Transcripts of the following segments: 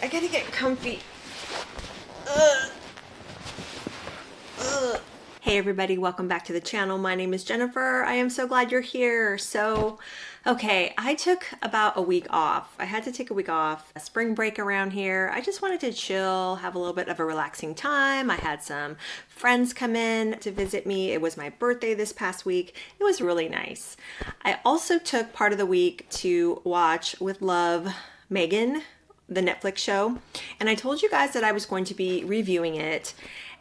I gotta get comfy. Ugh. Ugh. Hey everybody, welcome back to the channel. My name is Jennifer. I am so glad you're here. Okay, I took about a week off. I had to take a week off, a spring break around here. I just wanted to chill, have a little bit of a relaxing time. I had some friends come in to visit me. It was my birthday this past week. It was really nice. I also took part of the week to watch with love Meghan, the Netflix show. And I told you guys that I was going to be reviewing it.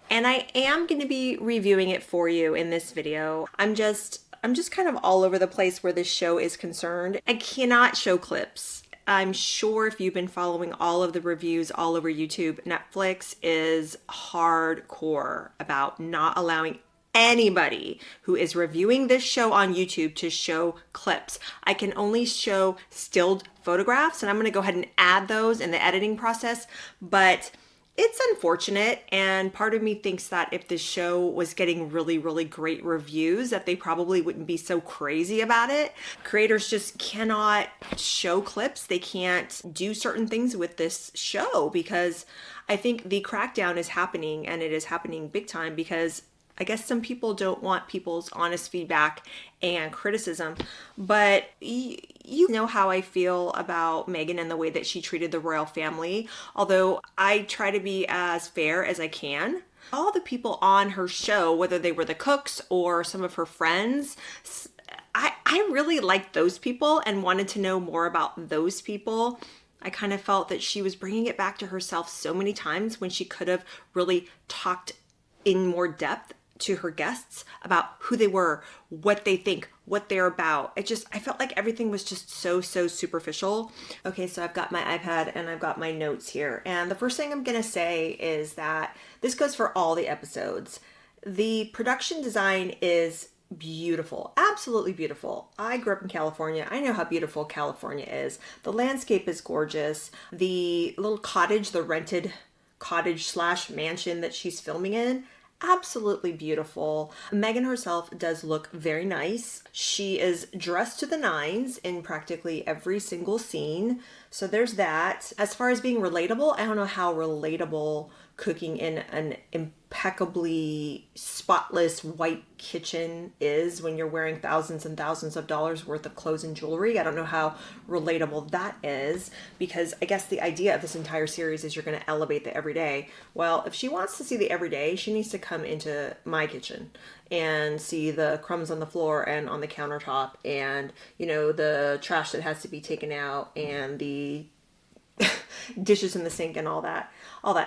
And I am going to be reviewing it for you in this video. I'm just kind of all over the place where this show is concerned. I cannot show clips. I'm sure if you've been following all of the reviews all over YouTube, Netflix is hardcore about not allowing anybody who is reviewing this show on YouTube to show clips. I can only show stilled photographs, and I'm going to go ahead and add those in the editing process, but it's unfortunate, and part of me thinks that if this show was getting really great reviews, that they probably wouldn't be so crazy about it. Creators just cannot show clips. They can't do certain things with this show because I think the crackdown is happening, and it is happening big time because I guess some people don't want people's honest feedback and criticism, but you know how I feel about Meghan and the way that she treated the royal family, although I try to be as fair as I can. All the people on her show, whether they were the cooks or some of her friends, I really liked those people and wanted to know more about those people. I kind of felt that she was bringing it back to herself so many times when she could have really talked in more depth to her guests about who they were, what they think, what they're about. I felt like everything was just so superficial. Okay, so I've got my iPad and I've got my notes here. And the first thing I'm gonna say is that this goes for all the episodes. The production design is beautiful, absolutely beautiful. I grew up in California. I know how beautiful California is. The landscape is gorgeous. The little cottage, the rented cottage slash mansion that she's filming in, absolutely beautiful. Meghan herself does look very nice. She is dressed to the nines in practically every single scene. So there's that. As far as being relatable, I don't know how relatable cooking in an impeccably spotless white kitchen is when you're wearing thousands and thousands of dollars worth of clothes and jewelry. I don't know how relatable that is, because I guess the idea of this entire series is you're going to elevate the everyday. Well, if she wants to see the everyday, she needs to come into my kitchen and see the crumbs on the floor and on the countertop, and the trash that has to be taken out, and the dishes in the sink and all that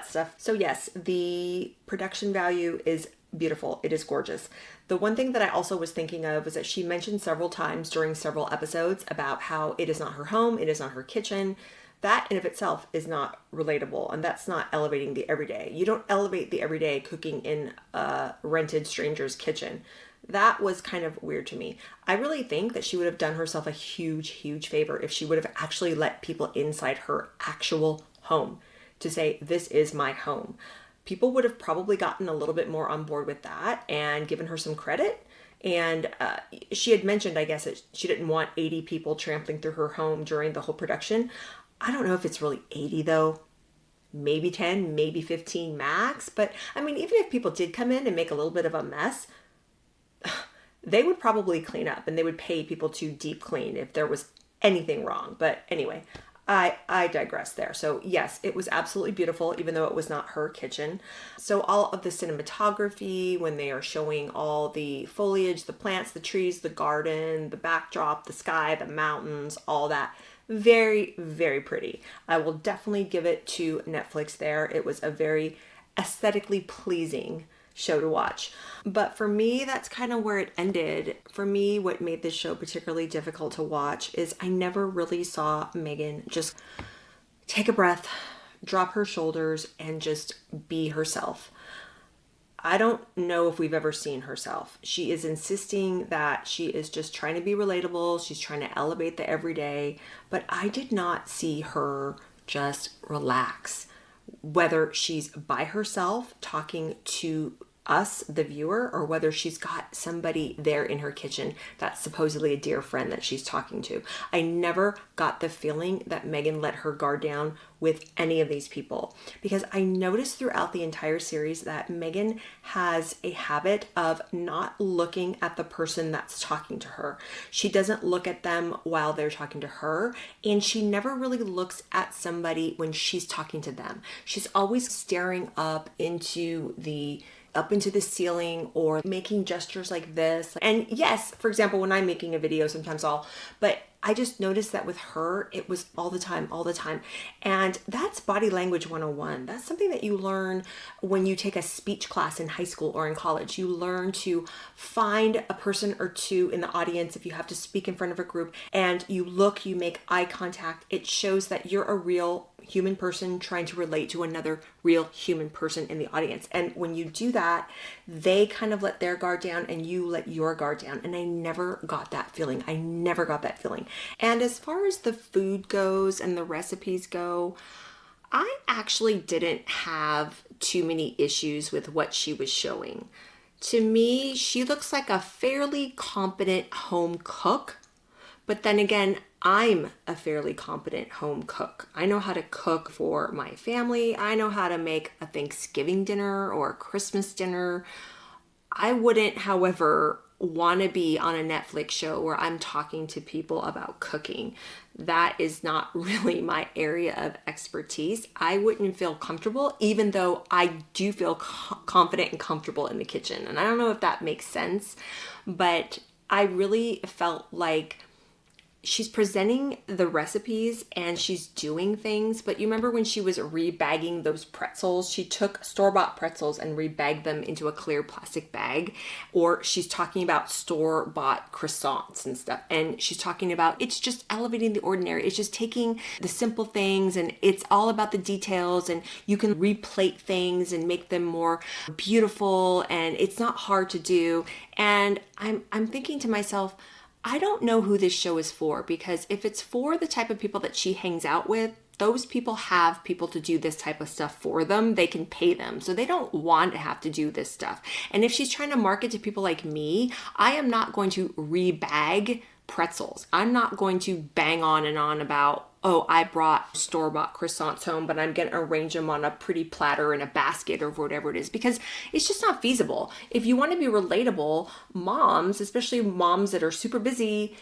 stuff. So yes, the production value is beautiful. It is gorgeous. The one thing that I also was thinking of was that she mentioned several times during several episodes about how it is not her home, it is not her kitchen. That in of itself is not relatable, and that's not elevating the everyday. You don't elevate the everyday cooking in a rented stranger's kitchen. That was kind of weird to me. I really think that she would have done herself a huge favor if she would have actually let people inside her actual home to say, this is my home. People would have probably gotten a little bit more on board with that and given her some credit. And she had mentioned, I guess, that she didn't want 80 people trampling through her home during the whole production. I don't know if it's really 80 though. Maybe 10, maybe 15 max. But I mean, even if people did come in and make a little bit of a mess, they would probably clean up, and they would pay people to deep clean if there was anything wrong. But anyway, I digress there. So yes, it was absolutely beautiful, even though it was not her kitchen. So all of the cinematography, when they are showing all the foliage, the plants, the trees, the garden, the backdrop, the sky, the mountains, all that, very pretty. I will definitely give it to Netflix there. It was a very aesthetically pleasing show to watch. But for me, that's kind of where it ended. For me, what made this show particularly difficult to watch is I never really saw Meghan just take a breath, drop her shoulders, and just be herself. I don't know if we've ever seen herself. She is insisting that she is just trying to be relatable. She's trying to elevate the everyday, but I did not see her just relax. Whether she's by herself talking to us, the viewer, or whether she's got somebody there in her kitchen that's supposedly a dear friend that she's talking to. I never got the feeling that Meghan let her guard down with any of these people, because I noticed throughout the entire series that Meghan has a habit of not looking at the person that's talking to her. She doesn't look at them while they're talking to her, and she never really looks at somebody when she's talking to them. She's always staring up into the ceiling or making gestures like this. And yes, for example, when I'm making a video, sometimes but I just noticed that with her, it was all the time. And that's body language 101. That's something that you learn when you take a speech class in high school or in college. You learn to find a person or two in the audience if you have to speak in front of a group, and you look, you make eye contact. It shows that you're a real human person trying to relate to another real human person in the audience. And when you do that, they kind of let their guard down and you let your guard down. And I never got that feeling. And as far as the food goes and the recipes go, I actually didn't have too many issues with what she was showing. To me, she looks like a fairly competent home cook. But then again, I'm a fairly competent home cook. I know how to cook for my family. I know how to make a Thanksgiving dinner or a Christmas dinner. I wouldn't, however, want to be on a Netflix show where I'm talking to people about cooking. That is not really my area of expertise. I wouldn't feel comfortable, even though I do feel confident and comfortable in the kitchen. And I don't know if that makes sense, but I really felt like she's presenting the recipes and she's doing things. But you remember when she was rebagging those pretzels, she took store-bought pretzels and rebagged them into a clear plastic bag. Or she's talking about store-bought croissants and stuff. And she's talking about, it's just elevating the ordinary. It's just taking the simple things, and it's all about the details, and you can replate things and make them more beautiful, and it's not hard to do. And I'm thinking to myself, I don't know who this show is for, because if it's for the type of people that she hangs out with, those people have people to do this type of stuff for them. They can pay them. So they don't want to have to do this stuff. And if she's trying to market to people like me, I am not going to rebag pretzels. I'm not going to bang on and on about, oh, I brought store-bought croissants home, but I'm going to arrange them on a pretty platter in a basket or whatever it is, because it's just not feasible. If you want to be relatable, moms, especially moms that are super busy,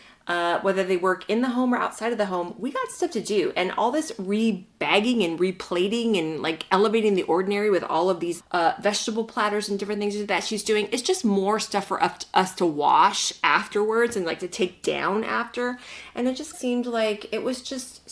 whether they work in the home or outside of the home, we got stuff to do. And all this rebagging and replating and like elevating the ordinary with all of these vegetable platters and different things that she's doing, it's just more stuff for us to wash afterwards and like to take down after. And it just seemed like it was just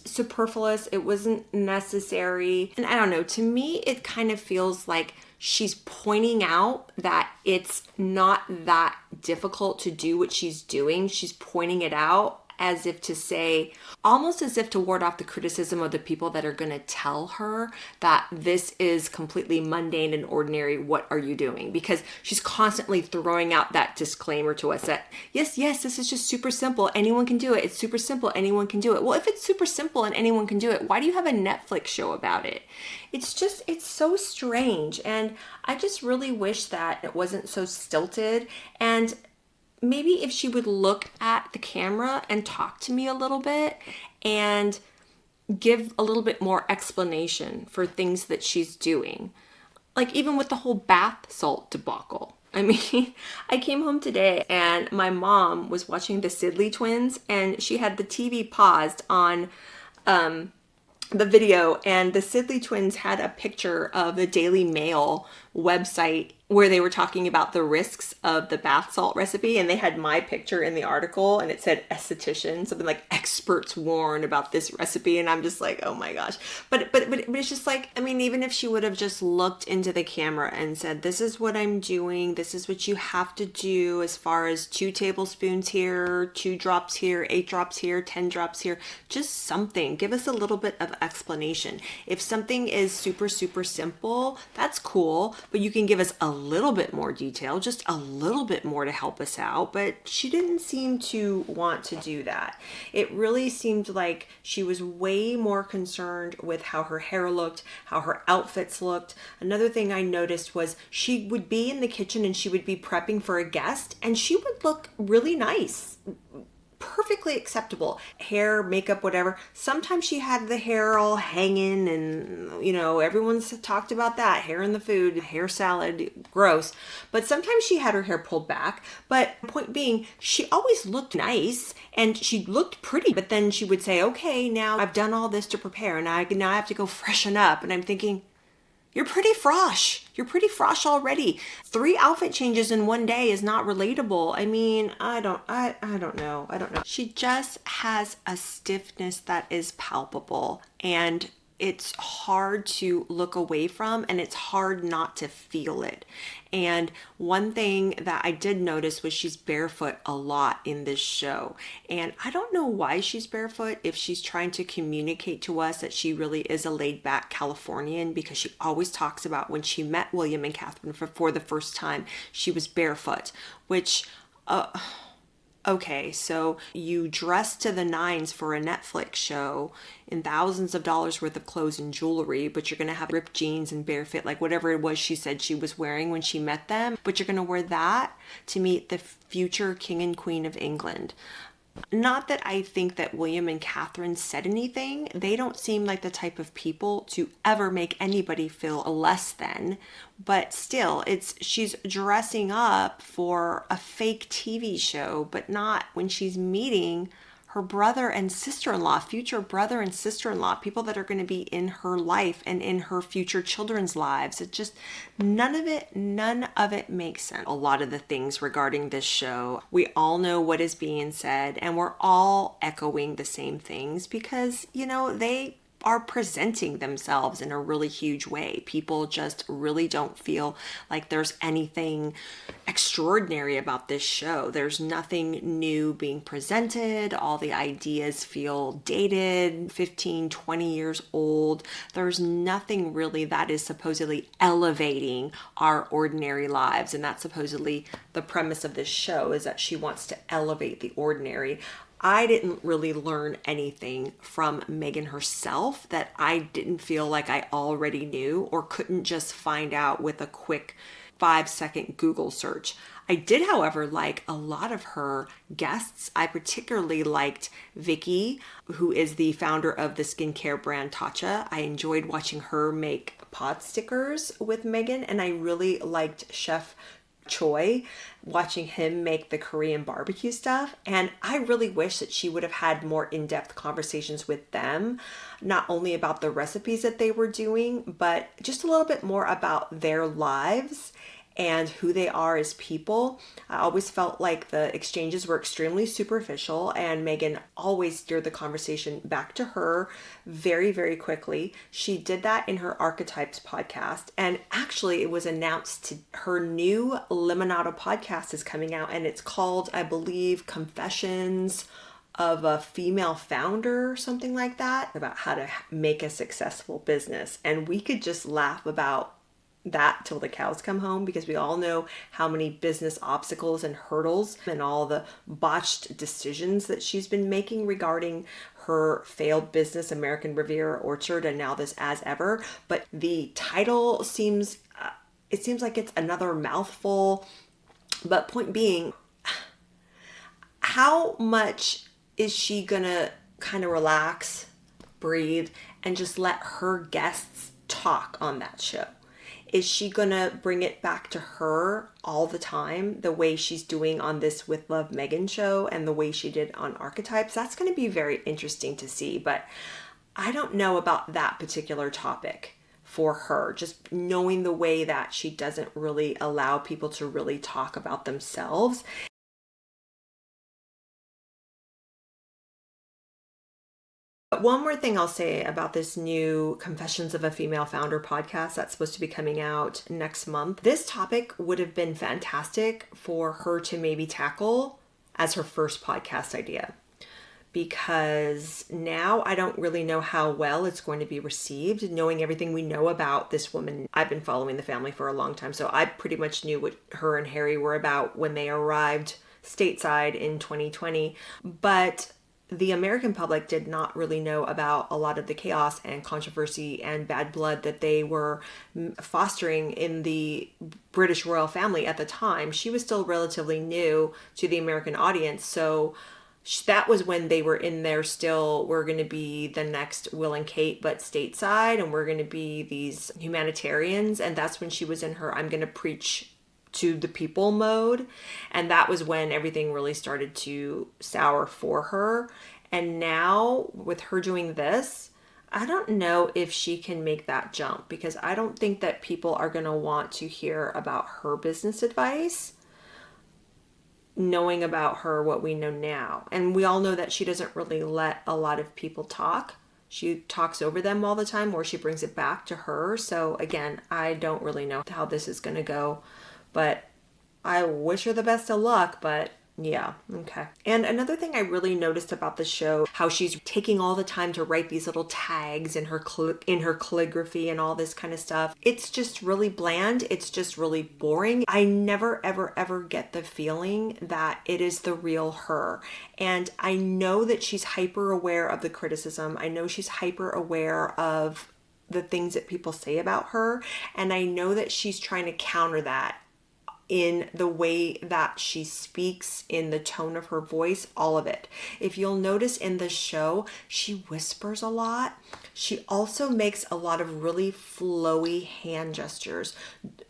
superfluous. It wasn't necessary. And I don't know, to me, it kind of feels like she's pointing out that it's not that difficult to do what she's doing. She's pointing it out as if to say, almost as if to ward off the criticism of the people that are going to tell her that this is completely mundane and ordinary. What are you doing? Because she's constantly throwing out that disclaimer to us that, yes, this is just super simple. Anyone can do it. It's super simple. Anyone can do it. Well, if it's super simple and anyone can do it, why do you have a Netflix show about it? It's so strange. And I just really wish that it wasn't so stilted. And maybe if she would look at the camera and talk to me a little bit and give a little bit more explanation for things that she's doing. Like even with the whole bath salt debacle. I mean, I came home today and my mom was watching the Sidley twins, and she had the TV paused on the video, and the Sidley twins had a picture of the Daily Mail website where they were talking about the risks of the bath salt recipe, and they had my picture in the article, and it said esthetician, something like experts warn about this recipe, and I'm just like, oh my gosh. But it's just like, I mean, even if she would have just looked into the camera and said, this is what I'm doing, this is what you have to do as far as 2 tablespoons here, 2 drops here, 8 drops here, 10 drops here, just something. Give us a little bit of explanation. If something is super, super simple, that's cool, but you can give us a little bit more detail, just a little bit more to help us out, but she didn't seem to want to do that. It really seemed like she was way more concerned with how her hair looked, how her outfits looked. Another thing I noticed was she would be in the kitchen and she would be prepping for a guest, and she would look really nice, perfectly acceptable. Hair, makeup, whatever. Sometimes she had the hair all hanging and, everyone's talked about that. Hair in the food, hair salad, gross. But sometimes she had her hair pulled back. But point being, she always looked nice and she looked pretty. But then she would say, okay, now I've done all this to prepare and now I have to go freshen up. And I'm thinking, you're pretty frosh. You're pretty frosh already. 3 outfit changes in one day is not relatable. I mean, I don't know. She just has a stiffness that is palpable, and it's hard to look away from, and it's hard not to feel it. And one thing that I did notice was she's barefoot a lot in this show. And I don't know why she's barefoot, if she's trying to communicate to us that she really is a laid back Californian, because she always talks about when she met William and Catherine for the first time, she was barefoot, which, okay, so you dress to the nines for a Netflix show in thousands of dollars worth of clothes and jewelry, but you're going to have ripped jeans and barefoot, like whatever it was she said she was wearing when she met them, but you're going to wear that to meet the future king and queen of England. Not that I think that William and Catherine said anything. They don't seem like the type of people to ever make anybody feel less than. But still, she's dressing up for a fake TV show, but not when she's meeting her brother and sister-in-law, future brother and sister-in-law, people that are going to be in her life and in her future children's lives. It just, none of it makes sense. A lot of the things regarding this show, we all know what is being said, and we're all echoing the same things because, they are presenting themselves in a really huge way. People just really don't feel like there's anything extraordinary about this show. There's nothing new being presented. All the ideas feel dated, 15, 20 years old. There's nothing really that is supposedly elevating our ordinary lives. And that's supposedly the premise of this show, is that she wants to elevate the ordinary. I didn't really learn anything from Meghan herself that I didn't feel like I already knew or couldn't just find out with a quick 5-second Google search. I did, however, like a lot of her guests. I particularly liked Vicky, who is the founder of the skincare brand Tatcha. I enjoyed watching her make pot stickers with Meghan, and I really liked Chef Choi, watching him make the Korean barbecue stuff. And I really wish that she would have had more in-depth conversations with them, not only about the recipes that they were doing, but just a little bit more about their lives and who they are as people. I always felt like the exchanges were extremely superficial, and Meghan always steered the conversation back to her very, very quickly. She did that in her Archetypes podcast, and actually it was announced to her new Lemonado podcast is coming out, and it's called, I believe, Confessions of a Female Founder or something like that, about how to make a successful business. And we could just laugh about that till the cows come home, because we all know how many business obstacles and hurdles and all the botched decisions that she's been making regarding her failed business, American Riviera Orchard, and now this As Ever. But the title seems like it's another mouthful. But point being, how much is she gonna kind of relax, breathe, and just let her guests talk on that show? Is she gonna bring it back to her all the time, the way she's doing on this With Love Meghan show and the way she did on Archetypes? That's gonna be very interesting to see, but I don't know about that particular topic for her, just knowing the way that she doesn't really allow people to really talk about themselves. One more thing I'll say about this new Confessions of a Female Founder podcast that's supposed to be coming out next month. This topic would have been fantastic for her to maybe tackle as her first podcast idea, because now I don't really know how well it's going to be received, knowing everything we know about this woman. I've been following the family for a long time, so I pretty much knew what her and Harry were about when they arrived stateside in 2020. But the American public did not really know about a lot of the chaos and controversy and bad blood that they were fostering in the British royal family at the time. She was still relatively new to the American audience, so that was when they were in there still, we're going to be the next Will and Kate, but stateside, and we're going to be these humanitarians. And that's when she was in her I'm going to preach to the people mode. And that was when everything really started to sour for her. And now with her doing this, I don't know if she can make that jump, because I don't think that people are going to want to hear about her business advice, knowing about her what we know now. And we all know that she doesn't really let a lot of people talk. She talks over them all the time, or she brings it back to her. So again, I don't really know how this is going to go, but I wish her the best of luck. But yeah, okay. And another thing I really noticed about the show, how she's taking all the time to write these little tags in her calligraphy and all this kind of stuff. It's just really bland. It's just really boring. I never, ever, ever get the feeling that it is the real her. And I know that she's hyper aware of the criticism. I know she's hyper aware of the things that people say about her. And I know that she's trying to counter that in the way that she speaks, in the tone of her voice, all of it. If you'll notice in the show, she whispers a lot. She also makes a lot of really flowy hand gestures,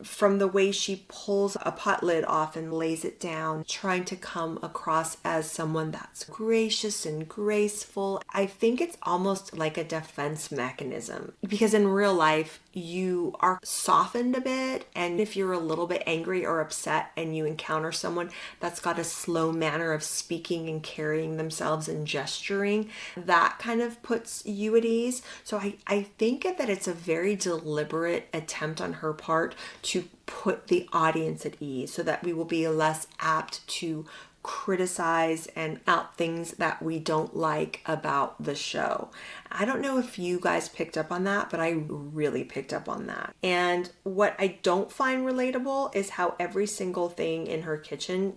from the way she pulls a pot lid off and lays it down, trying to come across as someone that's gracious and graceful. I think it's almost like a defense mechanism, because in real life, you are softened a bit, and if you're a little bit angry or upset and you encounter someone that's got a slow manner of speaking and carrying themselves and gesturing, that kind of puts you at ease. So I think that it's a very deliberate attempt on her part to put the audience at ease, so that we will be less apt to criticize and out things that we don't like about the show. I don't know if you guys picked up on that, but I really picked up on that. And what I don't find relatable is how every single thing in her kitchen,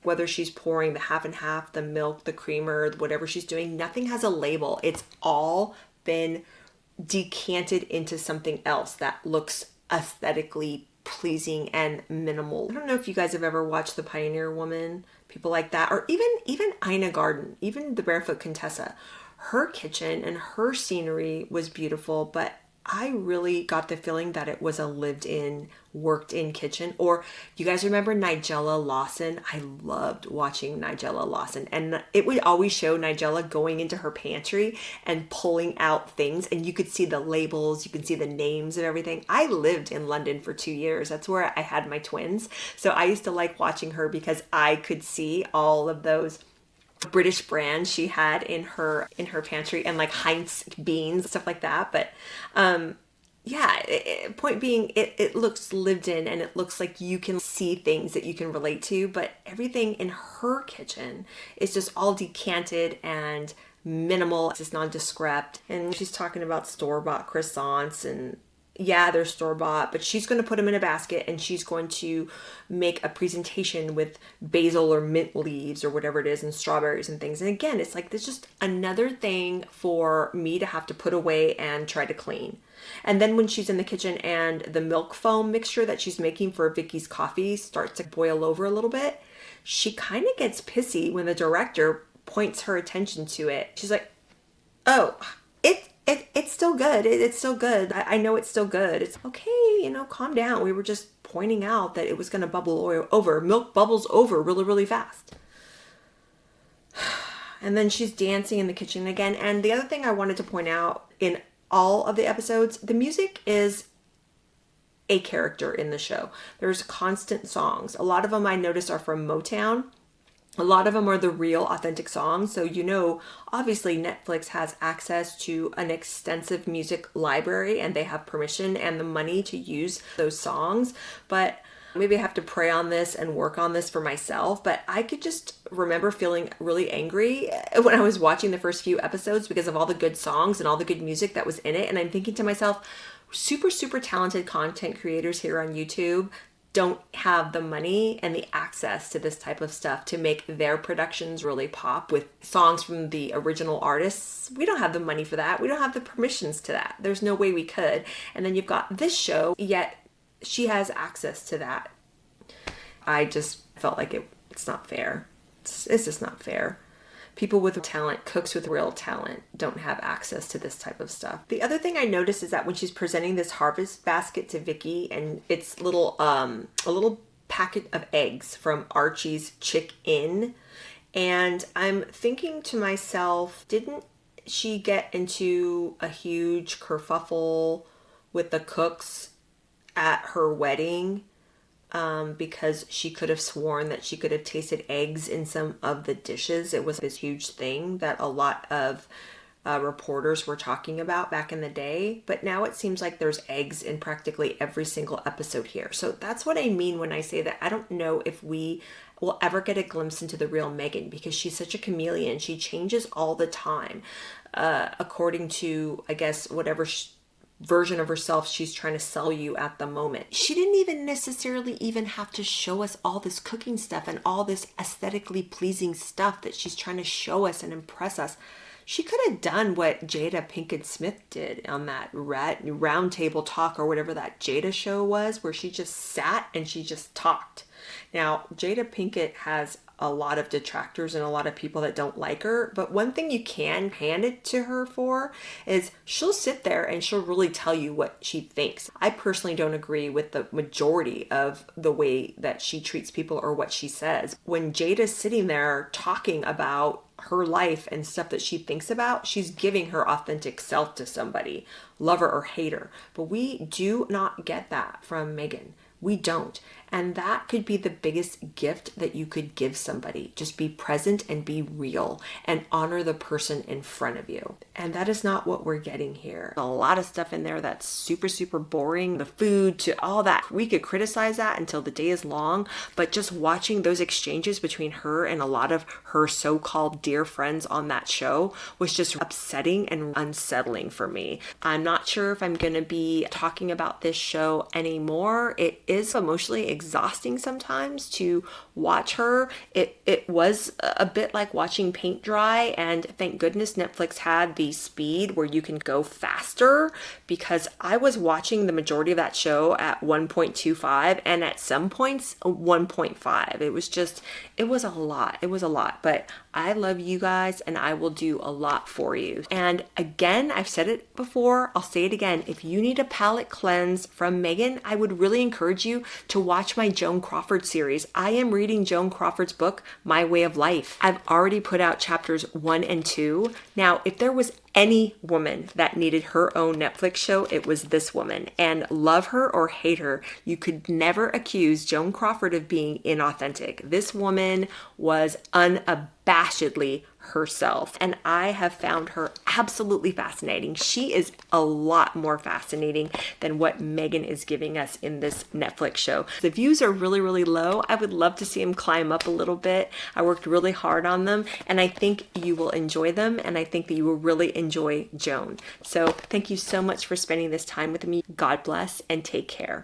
whether she's pouring the half and half, the milk, the creamer, whatever she's doing, nothing has a label. It's all been decanted into something else that looks aesthetically pleasing and minimal. I don't know if you guys have ever watched The Pioneer Woman, people like that, or even Ina Garten, even the Barefoot Contessa. Her kitchen and her scenery was beautiful, but I really got the feeling that it was a lived-in, worked-in kitchen. Or you guys remember Nigella Lawson? I loved watching Nigella Lawson, and it would always show Nigella going into her pantry and pulling out things, and you could see the labels, you could see the names of everything. I lived in London for 2 years. That's where I had my twins. So I used to like watching her because I could see all of those British brands she had in her pantry, and like Heinz beans, stuff like that. But point being, it looks lived in, and it looks like you can see things that you can relate to. But everything in her kitchen is just all decanted and minimal. It's just nondescript. And she's talking about store-bought croissants, and yeah, they're store-bought, but she's going to put them in a basket, and she's going to make a presentation with basil or mint leaves or whatever it is, and strawberries and things. And again, it's like, there's just another thing for me to have to put away and try to clean. And then when she's in the kitchen and the milk foam mixture that she's making for Vicky's coffee starts to boil over a little bit, she kind of gets pissy when the director points her attention to it. She's like, oh, it's still good. It's still good. I know it's still good. It's okay, calm down. We were just pointing out that it was going to bubble over. Milk bubbles over really, really fast. And then she's dancing in the kitchen again. And the other thing I wanted to point out, in all of the episodes, the music is a character in the show. There's constant songs. A lot of them I noticed are from Motown. A lot of them are the real authentic songs. So, obviously Netflix has access to an extensive music library, and they have permission and the money to use those songs. But Maybe I have to pray on this and work on this for myself, but I could just remember feeling really angry when I was watching the first few episodes because of all the good songs and all the good music that was in it. And I'm thinking to myself, super, super talented content creators here on YouTube don't have the money and the access to this type of stuff to make their productions really pop with songs from the original artists. We don't have the money for that. We don't have the permissions to that. There's no way we could. And then you've got this show, yet she has access to that. I just felt like it's not fair. It's just not fair. People with talent, cooks with real talent, don't have access to this type of stuff. The other thing I noticed is that when she's presenting this harvest basket to Vicky, and it's a little packet of eggs from Archie's Chick Inn, and I'm thinking to myself, didn't she get into a huge kerfuffle with the cooks at her wedding? Because she could have sworn that she could have tasted eggs in some of the dishes. It was this huge thing that a lot of reporters were talking about back in the day. But now it seems like there's eggs in practically every single episode here. So that's what I mean when I say that I don't know if we will ever get a glimpse into the real Meghan, because she's such a chameleon. She changes all the time according to, I guess, whatever version of herself she's trying to sell you at the moment. She didn't even necessarily even have to show us all this cooking stuff and all this aesthetically pleasing stuff that she's trying to show us and impress us. She could have done what Jada Pinkett Smith did on that round table talk or whatever that Jada show was, where she just sat and she just talked. Now, Jada Pinkett has a lot of detractors and a lot of people that don't like her, but one thing you can hand it to her for is she'll sit there and she'll really tell you what she thinks. I personally don't agree with the majority of the way that she treats people or what she says. When Jada's sitting there talking about her life and stuff that she thinks about, she's giving her authentic self to somebody, love her or hate her. But we do not get that from Meghan. We don't. And that could be the biggest gift that you could give somebody. Just be present and be real and honor the person in front of you. And that is not what we're getting here. A lot of stuff in there that's super, super boring. The food to all that. We could criticize that until the day is long, but just watching those exchanges between her and a lot of her so-called dear friends on that show was just upsetting and unsettling for me. I'm not sure if I'm going to be talking about this show anymore. It is emotionally exhausting sometimes to watch her. It was a bit like watching paint dry, and thank goodness Netflix had the speed where you can go faster, because I was watching the majority of that show at 1.25 and at some points 1.5. It was a lot, but I love you guys and I will do a lot for you. And again, I've said it before, I'll say it again. If you need a palate cleanse from Meghan, I would really encourage you to watch my Joan Crawford series. I am reading Joan Crawford's book, My Way of Life. I've already put out chapters 1 and 2. Now, if there was any woman that needed her own Netflix show, it was this woman. And love her or hate her, you could never accuse Joan Crawford of being inauthentic. This woman was unabashedly herself, and I have found her absolutely fascinating. She is a lot more fascinating than what Meghan is giving us in this Netflix show. The views are really, really low. I would love to see them climb up a little bit. I worked really hard on them, and I think you will enjoy them, and I think that you will really enjoy Joan. So thank you so much for spending this time with me. God bless and take care.